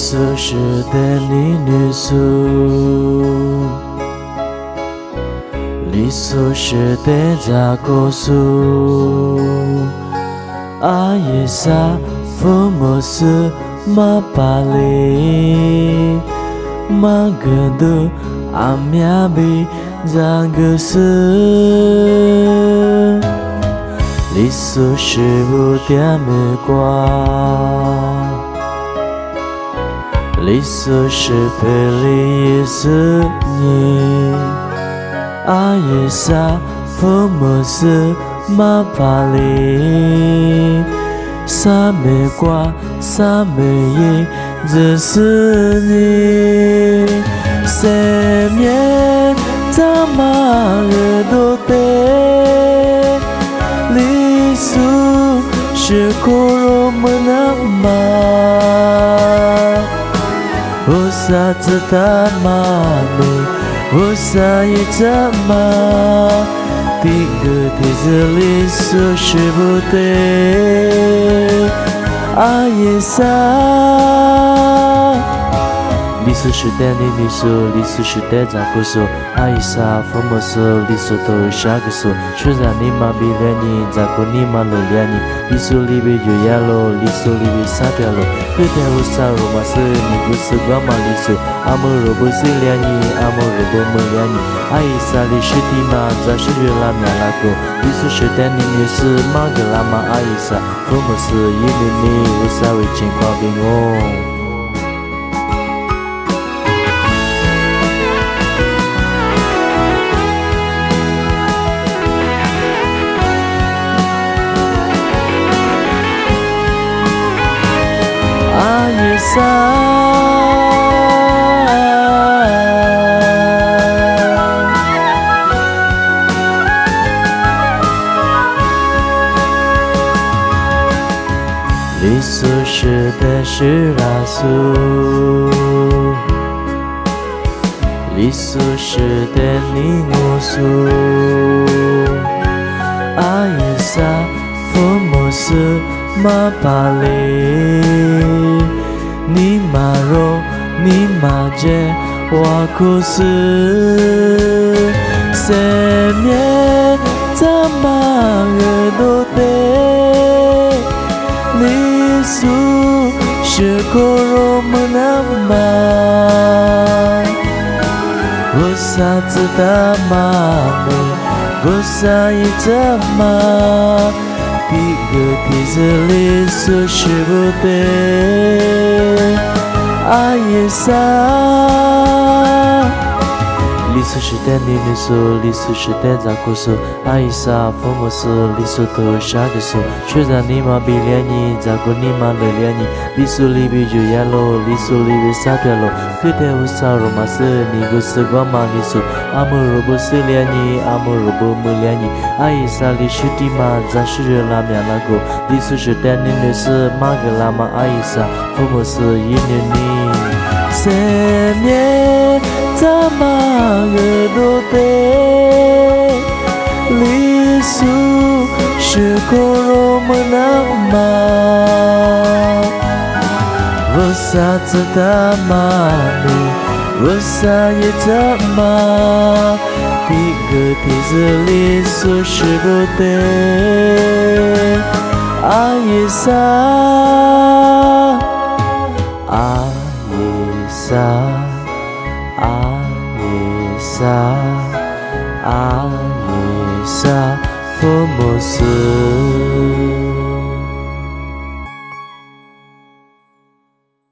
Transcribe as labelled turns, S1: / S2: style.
S1: 苏是的你女苏，你苏是的扎古苏，阿耶萨福摩斯马巴里马格杜阿米亚比扎格斯，你苏是不点没挂。你苏是佩里耶斯尼，阿耶萨福摩斯马巴里，萨美瓜萨美耶这是你，塞面扎马尔多德，你苏是库罗姆纳玛。我萨兹达玛米，我萨耶扎玛，第个提子里苏是不对，阿耶萨。你苏是的你女苏，你苏是的扎古苏，阿耶萨福摩苏，你苏都沙个苏，出在你妈比连你，扎古你妈了连你，你苏里边有呀喽，你苏里边沙掉喽。可天乌萨罗马斯，你不是瓜马里苏，阿姆罗布西连你，阿姆罗布姆连你，阿耶萨里是蒂玛，扎是月拉米拉古，你苏是的你女苏，马格拉玛阿耶萨福摩斯，伊米尼乌萨为情况平哦。阿耶萨，你苏是的是拉苏，你苏是的你我苏，阿耶萨福摩斯马巴里。你马罗，你马杰瓦库斯，塞面扎马尔多德，你苏是库罗姆纳玛，我萨兹达玛米，我萨耶扎玛。第个提子里苏是不对，阿耶萨。你苏是的你女苏，你苏是的扎古苏，阿耶萨福摩斯，你苏都沙个苏，出在你妈比连你，扎古你妈了连你，你苏里边就呀喽，你苏里边沙掉喽，可天乌萨罗马斯，你不是瓜马里苏，阿姆罗布西连你，阿姆罗布姆连你，阿耶萨里是蒂玛，扎是月拉米拉古，你苏是的你女苏，马格拉玛阿耶萨福摩斯伊尼尼，塞面扎马尔多德，你苏是库罗姆纳玛，我萨兹达玛米，我萨耶扎玛，第个提子里苏是不对，阿耶萨，阿耶萨。阿耶萨，阿耶萨，福摩斯。